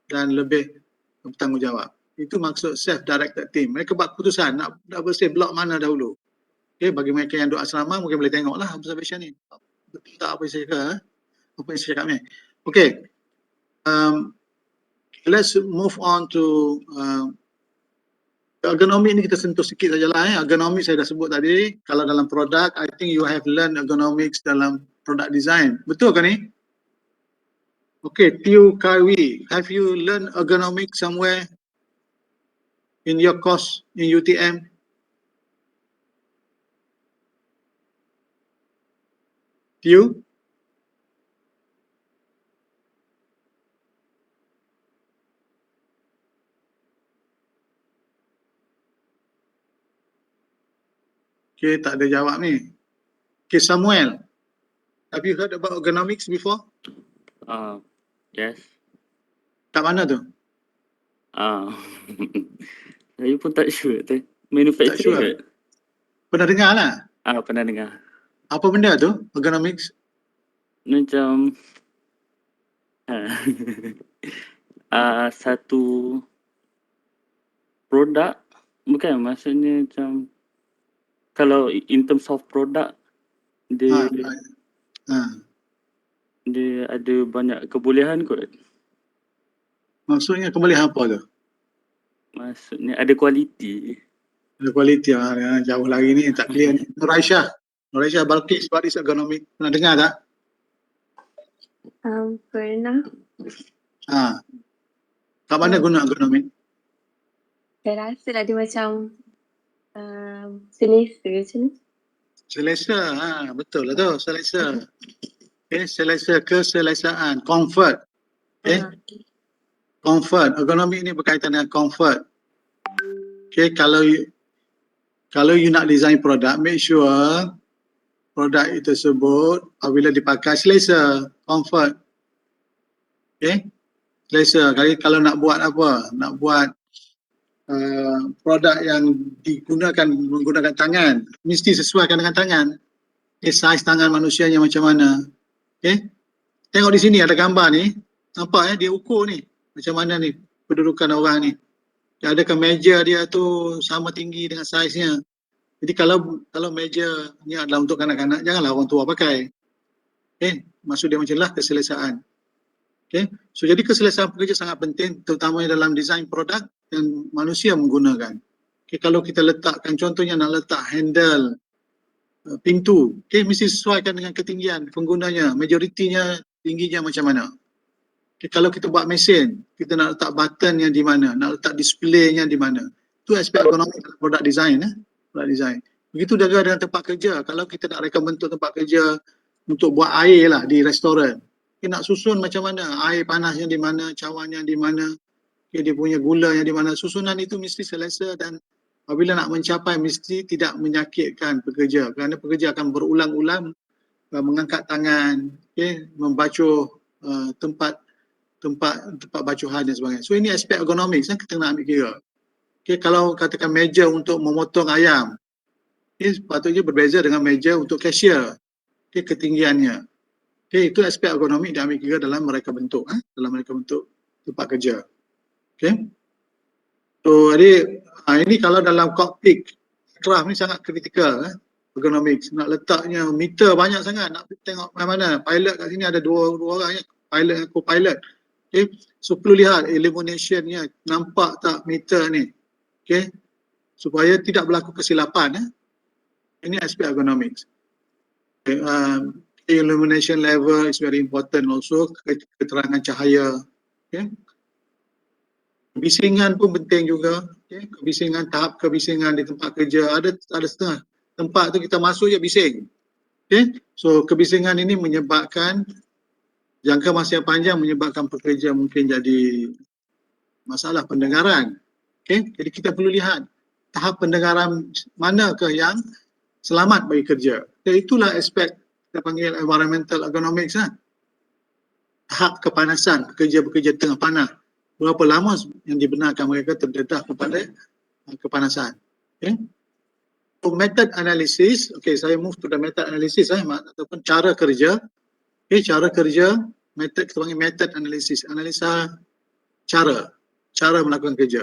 dan lebih bertanggungjawab. Itu maksud self-directed team. Mereka buat keputusan nak bersih blok mana dahulu. Bagi mereka yang duduk asrama mungkin boleh tengoklah observation ni. Betul tak apa yang saya cakap? Apa yang saya cakap ni? Okay. Let's move on to ergonomi ni kita sentuh sikit sajalah. Ergonomi saya dah sebut tadi. Kalau dalam produk, I think you have learned ergonomics dalam product design. Betul ke ni? Okay, Tiu Kawi, have you learned ergonomics somewhere in your course in UTM? Tiu? Okay, tak ada jawab ni. Okay, Samuel. Have you heard about ergonomics before? Yes. Kat mana tu? Saya pun tak sure tu. Manufacturing sure. ke? Pernah dengar lah. Pernah dengar. Apa benda tu? Ergonomics? Macam satu produk, bukan, maksudnya macam kalau in terms of product dia dia ada banyak kebolehan kot. Maksudnya kebolehan apa tu? Maksudnya ada kualiti. Ada kualiti jauh lagi ni tak clear ni. Nuraisyah Balqis, what is ergonomic? Pernah dengar tak? Pernah. Kat mana guna ergonomic? Saya rasa lah dia macam selesa macam ni. Selesa, betul lah tu, selesa. Okay, selesa, keselesaan, comfort. Okay, comfort. Ergonomic ni berkaitan dengan comfort. Okay, kalau you nak design produk, make sure produk itu tersebut apabila dipakai selesa, comfort. Okay, selesa. Kalau nak buat apa? Nak buat produk yang menggunakan tangan, mesti sesuaikan dengan tangan. Okay, saiz tangan manusianya macam mana. Okay, tengok di sini ada gambar ni, nampak dia ukur ni macam mana ni kedudukan orang ni. Adakah meja dia tu sama tinggi dengan saiznya. Jadi kalau meja ni adalah untuk kanak-kanak, janganlah orang tua pakai. Okay, maksud dia macam lah keselesaan. Okay, so jadi keselesaan pekerja sangat penting, terutamanya dalam desain produk yang manusia menggunakan. Okay, kalau kita letakkan, contohnya nak letak handle pintu, okay, mesti sesuaikan dengan ketinggian penggunanya, majoritinya tingginya macam mana. Okay, kalau kita buat mesin, kita nak letak button yang di mana, nak letak display-nya di mana. Itu aspek ekonomi dalam produk design. Produk design. Begitu juga dengan tempat kerja. Kalau kita nak reka bentuk tempat kerja untuk buat air lah di restoran, kita nak susun macam mana, air panasnya di mana, cawannya di mana, dia punya gulanya di mana, susunan itu mesti selesa dan apabila nak mencapai mesti tidak menyakitkan pekerja, kerana pekerja akan berulang-ulang mengangkat tangan, membacuh tempat bacuhan dan sebagainya. So ini aspek ergonomik kita nak ambil kira. Okay, kalau katakan meja untuk memotong ayam, sepatutnya berbeza dengan meja untuk cashier, ketinggiannya. Okay, itu aspek ergonomik dia ambil kira dalam mereka bentuk, tempat kerja. Okay. So jadi ini kalau dalam cockpit aircraft ni sangat kritikal, ergonomik. Nak letaknya meter banyak sangat, nak tengok mana pilot kat sini ada dua orang, pilot dan co-pilot. Okay. So perlu lihat illuminationnya, nampak tak meter ni, okay, supaya tidak berlaku kesilapan. Ini aspek ergonomik. Okay. Illumination level is very important also, keterangan cahaya. Okay. Kebisingan pun penting juga. Okay. Kebisingan, tahap kebisingan di tempat kerja. Ada setengah tempat tu kita masuk je bising. Okay. So kebisingan ini menyebabkan jangka masa yang panjang, menyebabkan pekerja mungkin jadi masalah pendengaran. Okay. Jadi kita perlu lihat tahap pendengaran manakah yang selamat bagi kerja. Okay. Itulah aspek kita panggil environmental ergonomics. Tahap kepanasan, pekerja-pekerja tengah panas. Berapa lama yang dibenarkan mereka terdedah kepada kepanasan. Okay. So method analysis, okay, saya move to the method analysis ataupun cara kerja. Okay, cara kerja, method, kita panggil method analysis, analisa cara melakukan kerja.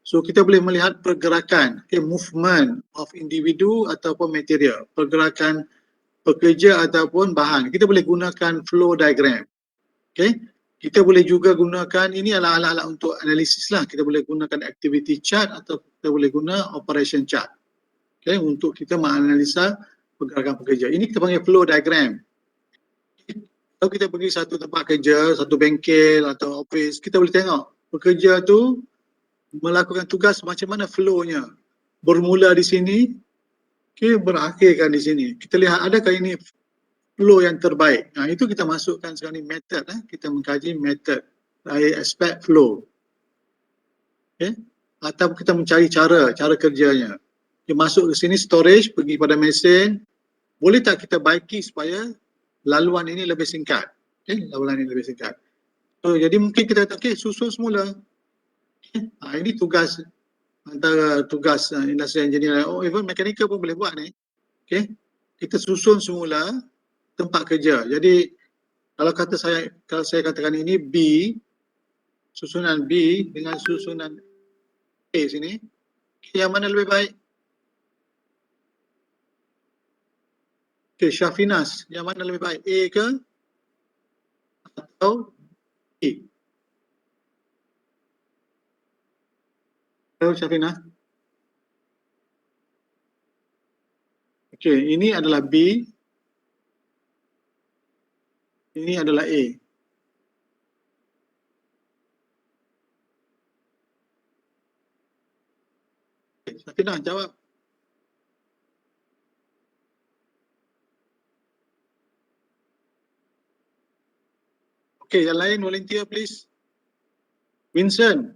So kita boleh melihat pergerakan, okay, movement of individu ataupun material, pergerakan pekerja ataupun bahan. Kita boleh gunakan flow diagram. Okay. Kita boleh juga gunakan, ini adalah alat-alat untuk analisis lah. Kita boleh gunakan activity chart atau kita boleh guna operation chart. Okay, untuk kita menganalisa pergerakan pekerja. Ini kita panggil flow diagram. Kalau kita pergi satu tempat kerja, satu bengkel atau office, kita boleh tengok pekerja tu melakukan tugas macam mana flow-nya. Bermula di sini, okay, berakhirkan di sini. Kita lihat adakah ini flow yang terbaik. Itu kita masukkan sekarang ni method. Kita mengkaji method dari aspek flow. Okay. Atau kita mencari cara kerjanya. Dia masuk ke sini storage, pergi pada mesin. Boleh tak kita baiki supaya laluan ini lebih singkat? Laluan ini lebih singkat. So, jadi mungkin kita kata, susun semula. Ini tugas antara tugas industri engineer. Even mechanical pun boleh buat ni. Kita susun semula tempat kerja. Jadi kalau saya katakan ini B, susunan B dengan susunan A sini, yang mana lebih baik? Syafinas, yang mana lebih baik? A ke atau B? Hello Syafinas. Ini adalah B. Ini adalah A. Syafinas jawab. Yang lain volunteer please. Vincent.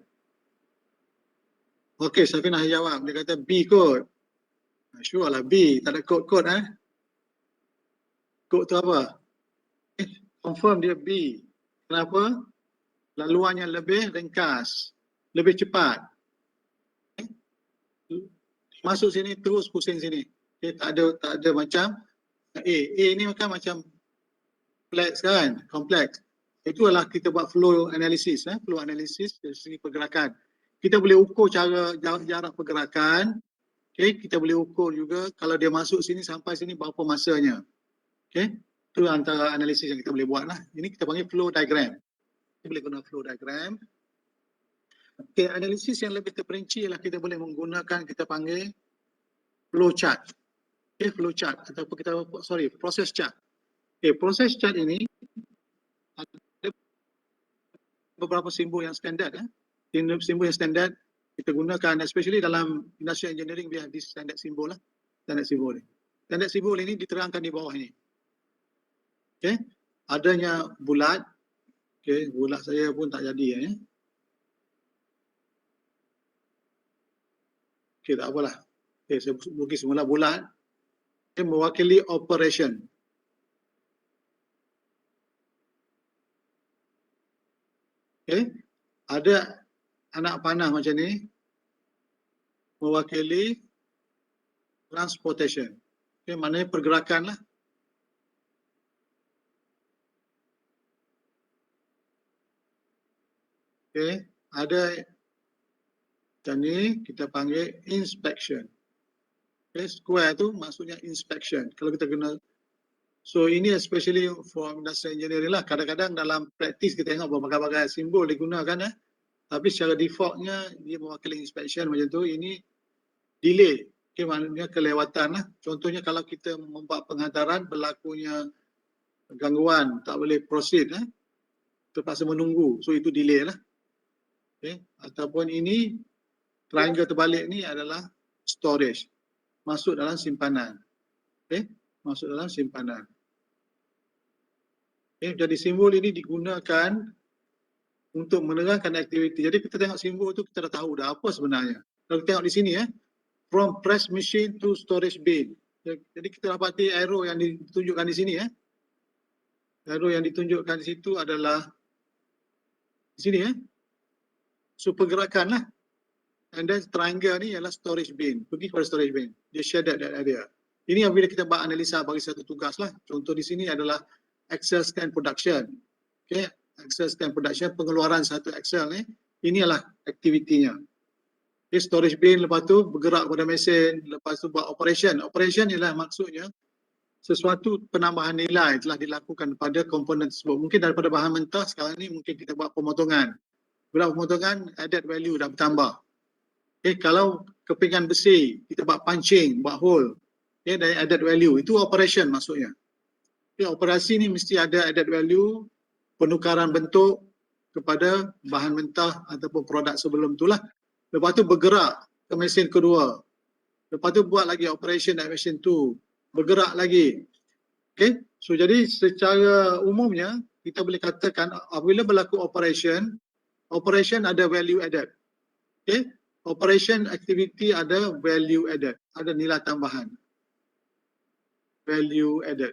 Syafinas jawab. Dia kata B kot. Sure lah B. Tak ada kod-kod Kod tu apa? Confirm dia B. Kenapa? Laluannya lebih ringkas. Lebih cepat. Masuk sini terus pusing sini. Tak ada macam A. A ni macam kompleks kan? Kompleks. Itu adalah kita buat flow analysis. Flow analysis dari segi pergerakan. Kita boleh ukur jarak pergerakan. Kita boleh ukur juga kalau dia masuk sini sampai sini berapa masanya. Itu antara analisis yang kita boleh buat lah. Ini kita panggil flow diagram. Kita boleh guna flow diagram. Analisis yang lebih terperinci ialah kita boleh menggunakan kita panggil flow chart. Flow chart ataupun process chart. Process chart ini ada beberapa simbol yang standard. Simbol yang standard kita gunakan, especially dalam industrial engineering, we have this standard symbol lah. Standard symbol ni. Standard symbol ini diterangkan di bawah ini. Adanya bulat. Bulat saya pun tak jadi. Tak apalah. Saya bagi semula bulat. Mewakili operation. Ada anak panah macam ni mewakili transportation. Maknanya pergerakan lah. Ada macam ni kita panggil inspection. Square tu maksudnya inspection. Kalau kita guna, so ini especially for industrial engineering lah. Kadang-kadang dalam praktis kita tengok berbagai-bagai simbol digunakan. Tapi secara defaultnya dia mewakili inspection macam tu. Ini delay. Maknanya kelewatan lah. Contohnya kalau kita membuat penghantaran berlakunya gangguan, tak boleh proceed. Terpaksa menunggu. So itu delay lah. Ataupun ini triangle terbalik ni adalah storage. Masuk dalam simpanan. Masuk dalam simpanan. Jadi simbol ini digunakan untuk menerangkan aktiviti. Jadi kita tengok simbol tu kita dah tahu dah apa sebenarnya. Kalau kita tengok di sini from press machine to storage bin. Jadi kita dapati arrow yang ditunjukkan di sini Arrow yang ditunjukkan di situ adalah di sini So pergerakan lah. And then triangle ni ialah storage bin. Pergi kepada storage bin. Dia shaded that area. Ini yang bila kita buat analisa bagi satu tugas lah. Contoh di sini adalah Excel scan production. Excel scan production, pengeluaran satu Excel ni. Ini adalah aktivitinya. Storage bin, lepas tu bergerak pada mesin, lepas tu buat operation. Operation ialah maksudnya sesuatu penambahan nilai telah dilakukan pada komponen tersebut. Mungkin daripada bahan mentah sekarang ni mungkin kita buat pemotongan. Bila pemotongan, added value dah bertambah. Kalau kepingan besi, kita buat punching, buat hole. Dari added value, itu operation maksudnya. Operasi ni mesti ada added value, penukaran bentuk kepada bahan mentah ataupun produk sebelum itulah. Lepas tu bergerak ke mesin kedua. Lepas tu buat lagi operation at mesin tu. Bergerak lagi. So jadi secara umumnya, kita boleh katakan apabila berlaku operation ada value added. Operation activity ada value added, ada nilai tambahan. Value added.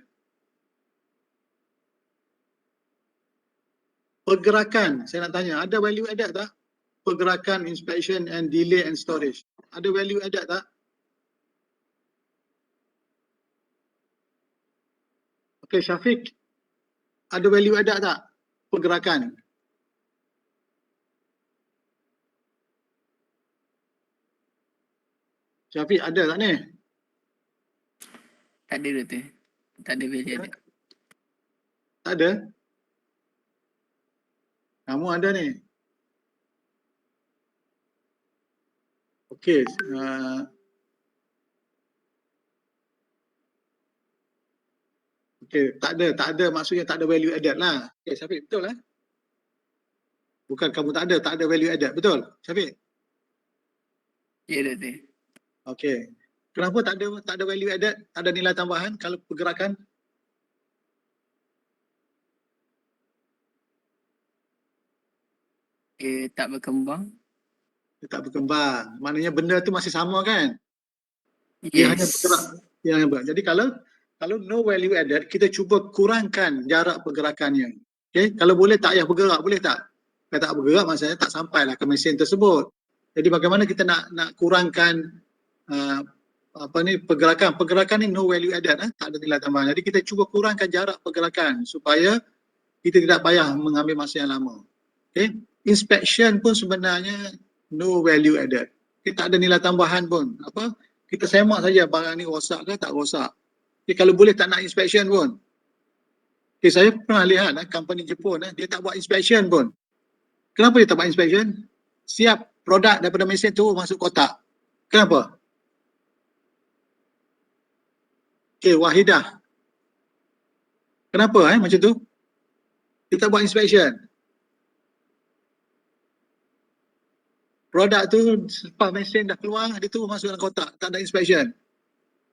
Pergerakan, saya nak tanya, ada value added tak? Pergerakan, inspection and delay and storage. Ada value added tak? Okey, Syafiq. Ada value added tak? Pergerakan. Syafiq ada tak ni? Tak ada Doktor. Tak ada value added. Tak ada? Kamu ada ni? Okey. Okey, tak ada maksudnya tak ada value added lah. Okey, Syafiq, betul lah? Bukan kamu tak ada value added, betul? Syafiq? Ya Doktor. Okey. Kenapa tak ada value added? Tak ada nilai tambahan kalau pergerakan? Tak berkembang. Dia tak berkembang. Maknanya benda tu masih sama kan? Dia hanya bergerak. Dia hanya bergerak. Jadi kalau no value added, kita cuba kurangkan jarak pergerakannya. Okey, kalau boleh tak payah bergerak, boleh tak? Kalau tak bergerak maksudnya tak sampailah ke mesin tersebut. Jadi bagaimana kita nak kurangkan pergerakan. Pergerakan ni no value added, tak ada nilai tambahan. Jadi kita cuba kurangkan jarak pergerakan supaya kita tidak payah mengambil masa yang lama. Okay. Inspection pun sebenarnya no value added. Kita tak ada nilai tambahan pun. Kita semak saja barang ni rosak ke tak rosak. Okay, kalau boleh tak nak inspection pun. Okay, saya pernah lihat company Jepun dia tak buat inspection pun. Kenapa dia tak buat inspection? Siap produk daripada mesin tu masuk kotak. Kenapa? Okay, Wahidah. Kenapa macam tu? Kita buat inspection. Produk tu lepas mesin dah keluar, dia tu masuk dalam kotak, tak ada inspection.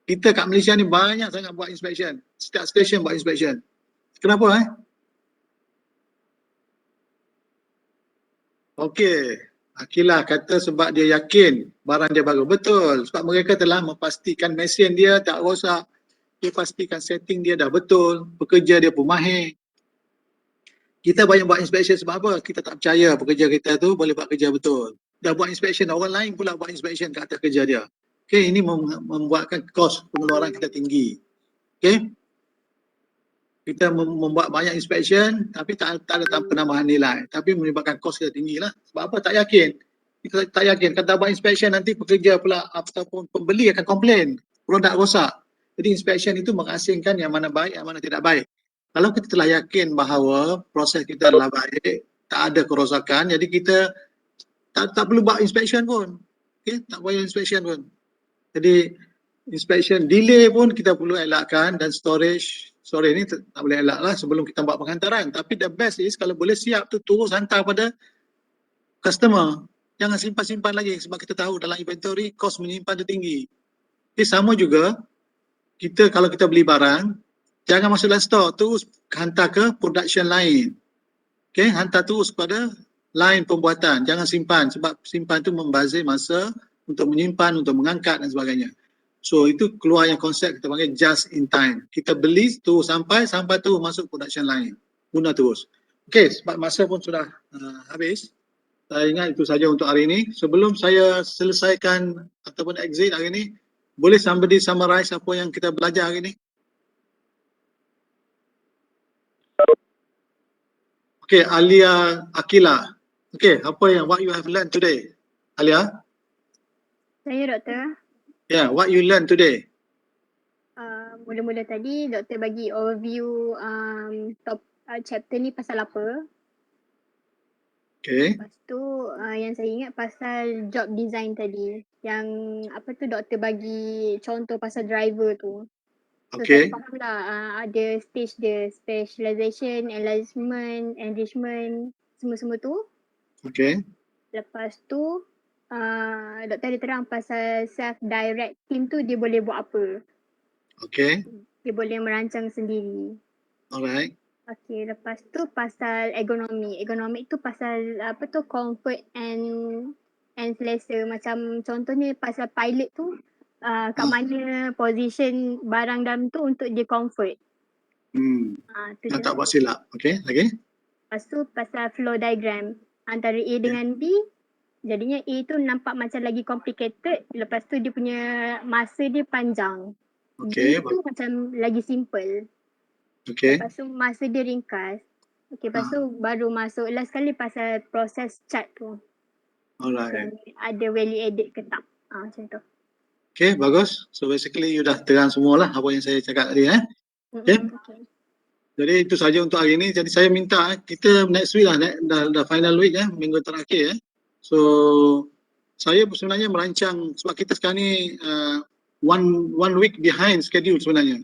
Kita kat Malaysia ni banyak sangat buat inspection. Setiap stesen buat inspection. Kenapa Okey, Akilah kata sebab dia yakin barang dia baru. Betul, sebab mereka telah memastikan mesin dia tak rosak. Dia pastikan setting dia dah betul, pekerja dia pun mahir. Kita banyak buat inspection sebab apa? Kita tak percaya pekerja kita tu boleh buat kerja betul. Dah buat inspection, orang lain pula buat inspection kat atas kerja dia. Okay, ini membuatkan kos pengeluaran kita tinggi. Okay, kita membuat banyak inspection tapi tak ada penambahan nilai. Tapi menyebabkan kos kita tinggi lah. Sebab apa? Tak yakin. Kita tak yakin. Kata buat inspection nanti pekerja pula ataupun pembeli akan komplain. Produk rosak. Jadi inspection itu mengasingkan yang mana baik, yang mana tidak baik. Kalau kita telah yakin bahawa proses kita adalah baik, tak ada kerosakan, jadi kita tak perlu buat inspection pun. Okay? Tak payah inspection pun. Jadi inspection delay pun kita perlu elakkan dan storage ni tak boleh elak lah sebelum kita buat penghantaran. Tapi the best is kalau boleh siap tu terus hantar pada customer. Jangan simpan-simpan lagi sebab kita tahu dalam inventory kos menyimpan tu tinggi. Okay, sama juga kita kalau kita beli barang, jangan masuk dalam store, terus hantar ke production line. Okay, hantar terus pada line pembuatan. Jangan simpan sebab simpan tu membazir masa untuk menyimpan, untuk mengangkat dan sebagainya. So itu keluar yang konsep kita panggil just in time. Kita beli tu sampai tu masuk production line. Guna terus. Okay, sebab masa pun sudah habis. Saya ingat itu saja untuk hari ini. Sebelum saya selesaikan ataupun exit hari ini, boleh somebody summarize apa yang kita belajar hari ini? Okay, Alia Akila. Okay, what you have learned today? Alia? Saya Doktor. Yeah, what you learned today? Mula-mula tadi Doktor bagi overview chapter ni pasal apa. Okay. Lepas tu yang saya ingat pasal job design tadi. Yang Doktor bagi contoh pasal driver tu. So Okay. saya faham lah ada stage dia, specialization, enlargement, enrichment, semua-semua tu. Okay. Lepas tu Doktor ada terang pasal self-direct team tu dia boleh buat apa. Okay. Dia boleh merancang sendiri. Alright. Okay, lepas tu pasal ergonomi. Ergonomi tu pasal comfort and and selesa. Macam contohnya pasal pilot tu, kat mana position barang dalam tu untuk dia comfort. Tu Yang je tak lah. buat silap. Okay, lagi? Lepas tu pasal flow diagram antara A dengan B, jadinya A tu nampak macam lagi complicated, lepas tu dia punya masa dia panjang. Okay, B tu macam lagi simple. okay. Lepas tu masa dia ringkas. Okay, lepas tu baru masuk last sekali pasal proses chart tu. Alright. Yang ada value added ke tak. Macam tu. Okay, bagus. So basically you dah terang semua lah apa yang saya cakap tadi. Okay. Okay. Jadi itu saja untuk hari ini. Jadi saya minta kita next week lah, dah final week minggu terakhir. So saya sebenarnya merancang sebab kita sekarang ni one week behind schedule sebenarnya.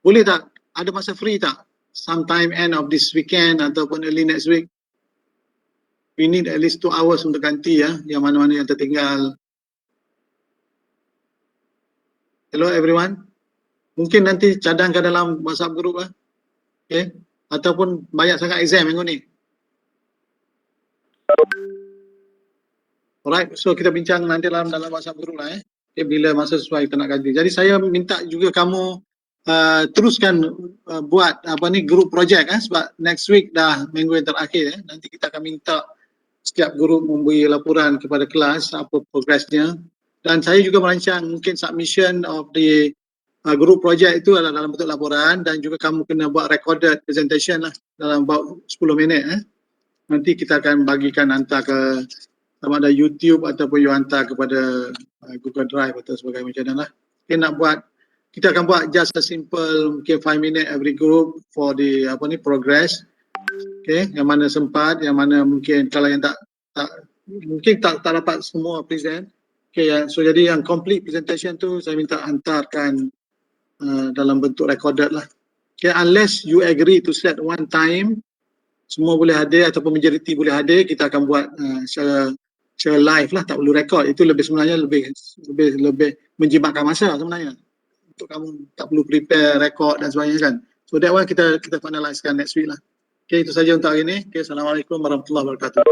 Boleh tak ada masa free tak? Sometime end of this weekend ataupun early next week. We need at least 2 hours untuk ganti yang mana-mana yang tertinggal. Hello everyone. Mungkin nanti cadangkan dalam WhatsApp group lah. Okay. Ataupun banyak sangat exam minggu ni. Alright, so kita bincang nanti dalam WhatsApp group lah Okay, bila masa sesuai kita nak ganti. Jadi saya minta juga kamu teruskan buat group project sebab next week dah minggu yang terakhir nanti kita akan minta setiap group memberi laporan kepada kelas apa progresnya, dan saya juga merancang mungkin submission of the group project itu adalah dalam bentuk laporan, dan juga kamu kena buat recorded presentation lah dalam about 10 minit nanti kita akan bagikan hantar ke sama ada YouTube ataupun you hantar kepada Google Drive atau sebagainya macam mana lah. Kita akan buat just a simple mungkin 5 minute every group for the progress. Okay, yang mana sempat, yang mana mungkin kalau yang tak mungkin tak dapat semua present. Okay, so jadi yang complete presentation tu saya minta hantarkan dalam bentuk recorded lah. Okay, unless you agree to set one time, semua boleh hadir ataupun majority boleh hadir, kita akan buat secara live lah, tak perlu record. Itu sebenarnya lebih menjimatkan masa sebenarnya. Untuk kamu tak perlu prepare record dan sebagainya kan. So that one kita finalisekan next week lah. Okay, itu saja untuk hari ini. Okay, Assalamualaikum warahmatullahi wabarakatuh.